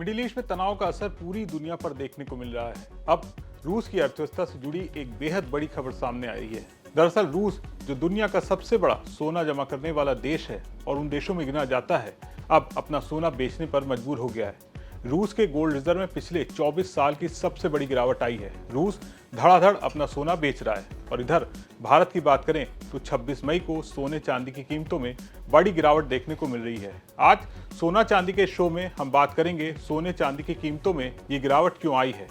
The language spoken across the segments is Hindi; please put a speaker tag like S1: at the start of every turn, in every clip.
S1: मिडिल ईस्ट में तनाव का असर पूरी दुनिया पर देखने को मिल रहा है। अब रूस की अर्थव्यवस्था से जुड़ी एक बेहद बड़ी खबर सामने आई है। दरअसल रूस, जो दुनिया का सबसे बड़ा सोना जमा करने वाला देश है और उन देशों में गिना जाता है, अब अपना सोना बेचने पर मजबूर हो गया है। रूस के गोल्ड रिजर्व में पिछले 24 साल की सबसे बड़ी गिरावट आई है। रूस धड़ाधड़ अपना सोना बेच रहा है। और इधर भारत की बात करें तो 26 मई को सोने चांदी की कीमतों में बड़ी गिरावट देखने को मिल रही है। आज सोना चांदी के शो में हम बात करेंगे सोने चांदी की कीमतों में ये गिरावट क्यों आई है,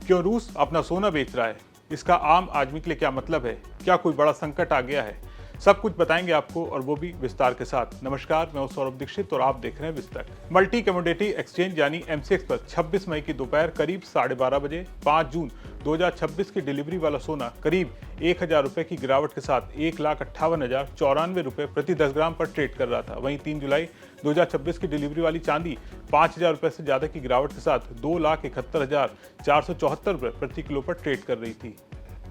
S1: क्यों रूस अपना सोना बेच रहा है, इसका आम आदमी के लिए क्या मतलब है, क्या कोई बड़ा संकट आ गया है, सब कुछ बताएंगे आपको, और वो भी विस्तार के साथ। नमस्कार, मैं हूं सौरभ दीक्षित और आप देख रहे हैं विस्तार। मल्टी कमोडिटी एक्सचेंज यानी MCX पर 26 मई की दोपहर करीब 12:30 बजे 5 जून 2026 की डिलीवरी वाला सोना करीब 1000 रुपए की गिरावट के साथ 1,58,094 रुपए प्रति 10 ग्राम पर ट्रेड कर रहा था। वहीं 3 जुलाई 2026 की डिलीवरी वाली चांदी 5000 रुपए से ज्यादा की गिरावट के साथ 2,71,474 रुपए प्रति किलो पर ट्रेड कर रही थी।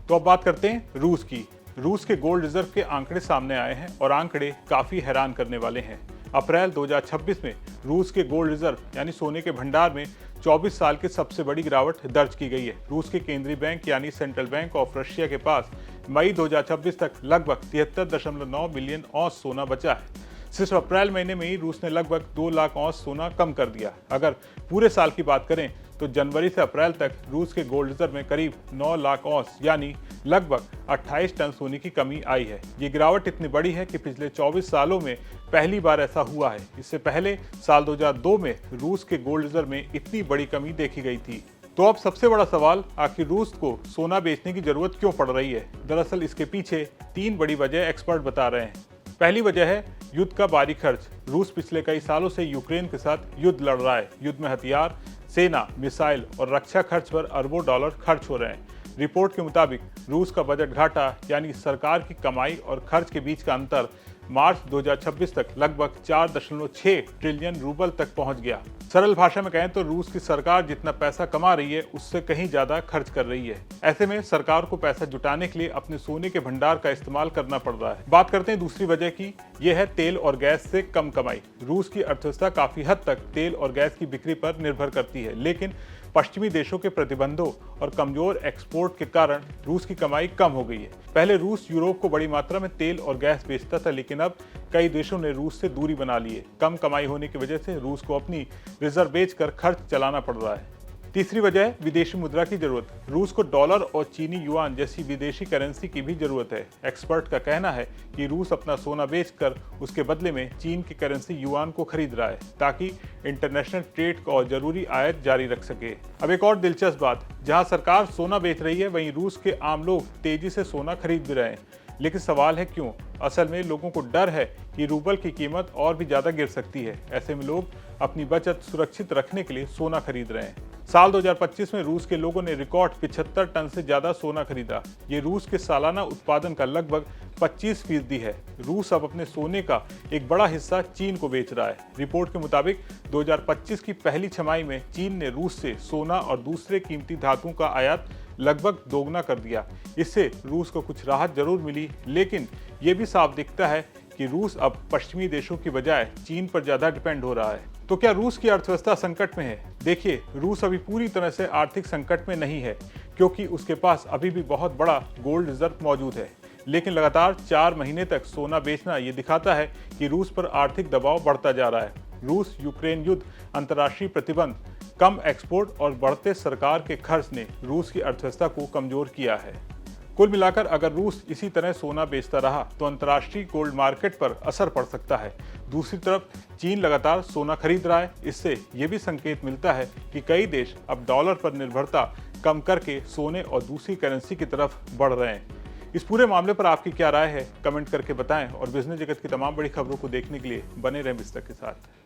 S1: तो अब बात करते हैं रूस की। रूस के गोल्ड रिजर्व के आंकड़े सामने आए हैं और आंकड़े काफी हैरान करने वाले हैं। अप्रैल 2026 में रूस के गोल्ड रिजर्व यानी सोने के भंडार में 24 साल की सबसे बड़ी गिरावट दर्ज की गई है। रूस के केंद्रीय बैंक यानी सेंट्रल बैंक ऑफ रशिया के पास मई 2026 तक लगभग 73.9 मिलियन औंस सोना बचा है। सिर्फ अप्रैल महीने में ही रूस ने लगभग 2 लाख औंस सोना कम कर दिया। अगर पूरे साल की बात करें तो जनवरी से अप्रैल तक रूस के गोल्ड रिजर्व में करीब 9 लाख औंस यानी लगभग 28 टन सोने की कमी आई है। ये गिरावट इतनी बड़ी है कि पिछले 24 सालों में पहली बार ऐसा हुआ है। इससे पहले साल 2002 में रूस के गोल्ड रिजर्व में इतनी बड़ी कमी देखी गई थी। तो अब सबसे बड़ा सवाल, आखिर रूस को सोना बेचने की जरूरत क्यों पड़ रही है? दरअसल इसके पीछे 3 बड़ी वजह एक्सपर्ट बता रहे हैं। पहली वजह है युद्ध का भारी खर्च। रूस पिछले कई सालों से यूक्रेन के साथ युद्ध लड़ रहा है। युद्ध में हथियार, सेना, मिसाइल और रक्षा खर्च पर अरबों डॉलर खर्च हो रहे हैं। रिपोर्ट के मुताबिक रूस का बजट घाटा यानी सरकार की कमाई और खर्च के बीच का अंतर मार्च 2026 तक लगभग 4.6 ट्रिलियन रूबल तक पहुंच गया। सरल भाषा में कहें तो रूस की सरकार जितना पैसा कमा रही है उससे कहीं ज्यादा खर्च कर रही है। ऐसे में सरकार को पैसा जुटाने के लिए अपने सोने के भंडार का इस्तेमाल करना पड़ रहा है। बात करते हैं दूसरी वजह की, यह है तेल और गैस से कम कमाई। रूस की अर्थव्यवस्था काफी हद तक तेल और गैस की बिक्री पर निर्भर करती है, लेकिन पश्चिमी देशों के प्रतिबंधों और कमजोर एक्सपोर्ट के कारण रूस की कमाई कम हो गई है। पहले रूस यूरोप को बड़ी मात्रा में तेल और गैस बेचता था, लेकिन अब कई देशों ने रूस से दूरी बना ली है। कम कमाई होने की वजह से रूस को अपनी रिजर्व बेचकर खर्च चलाना पड़ रहा है। तीसरी वजह है विदेशी मुद्रा की जरूरत। रूस को डॉलर और चीनी युआन जैसी विदेशी करेंसी की भी जरूरत है। एक्सपर्ट का कहना है कि रूस अपना सोना बेचकर उसके बदले में चीन की करेंसी युआन को खरीद रहा है, ताकि इंटरनेशनल ट्रेड को और जरूरी आयात जारी रख सके। अब एक और दिलचस्प बात, जहां सरकार सोना बेच रही है वहीं रूस के आम लोग तेजी से सोना खरीद भी रहे हैं। लेकिन सवाल है क्यों? असल में लोगों को डर है कि रूबल की कीमत और भी ज्यादा गिर सकती है। ऐसे में लोग अपनी बचत सुरक्षित रखने के लिए सोना खरीद रहे हैं। साल 2025 में रूस के लोगों ने रिकॉर्ड 75 टन से ज्यादा सोना खरीदा। ये रूस के सालाना उत्पादन का लगभग 25% है। रूस अब अपने सोने का एक बड़ा हिस्सा चीन को बेच रहा है। रिपोर्ट के मुताबिक 2025 की पहली छमाही में चीन ने रूस से सोना और दूसरे कीमती धातुओं का आयात लगभग दोगुना कर दिया। इससे रूस को कुछ राहत जरूर मिली, लेकिन ये भी साफ दिखता है कि रूस अब पश्चिमी देशों की बजाय चीन पर ज्यादा डिपेंड हो रहा है। तो क्या रूस की अर्थव्यवस्था संकट में है? देखिए, रूस अभी पूरी तरह से आर्थिक संकट में नहीं है, क्योंकि उसके पास अभी भी बहुत बड़ा गोल्ड रिजर्व मौजूद है। लेकिन लगातार 4 महीने तक सोना बेचना ये दिखाता है कि रूस पर आर्थिक दबाव बढ़ता जा रहा है। रूस यूक्रेन युद्ध, अंतर्राष्ट्रीय प्रतिबंध, कम एक्सपोर्ट और बढ़ते सरकार के खर्च ने रूस की अर्थव्यवस्था को कमजोर किया है। कुल मिलाकर अगर रूस इसी तरह सोना बेचता रहा तो अंतर्राष्ट्रीय गोल्ड मार्केट पर असर पड़ सकता है। दूसरी तरफ चीन लगातार सोना खरीद रहा है। इससे ये भी संकेत मिलता है कि कई देश अब डॉलर पर निर्भरता कम करके सोने और दूसरी करेंसी की तरफ बढ़ रहे हैं। इस पूरे मामले पर आपकी क्या राय है? कमेंट करके बताएं और बिजनेस जगत की तमाम बड़ी खबरों को देखने के लिए बने रहें विस्तार के साथ।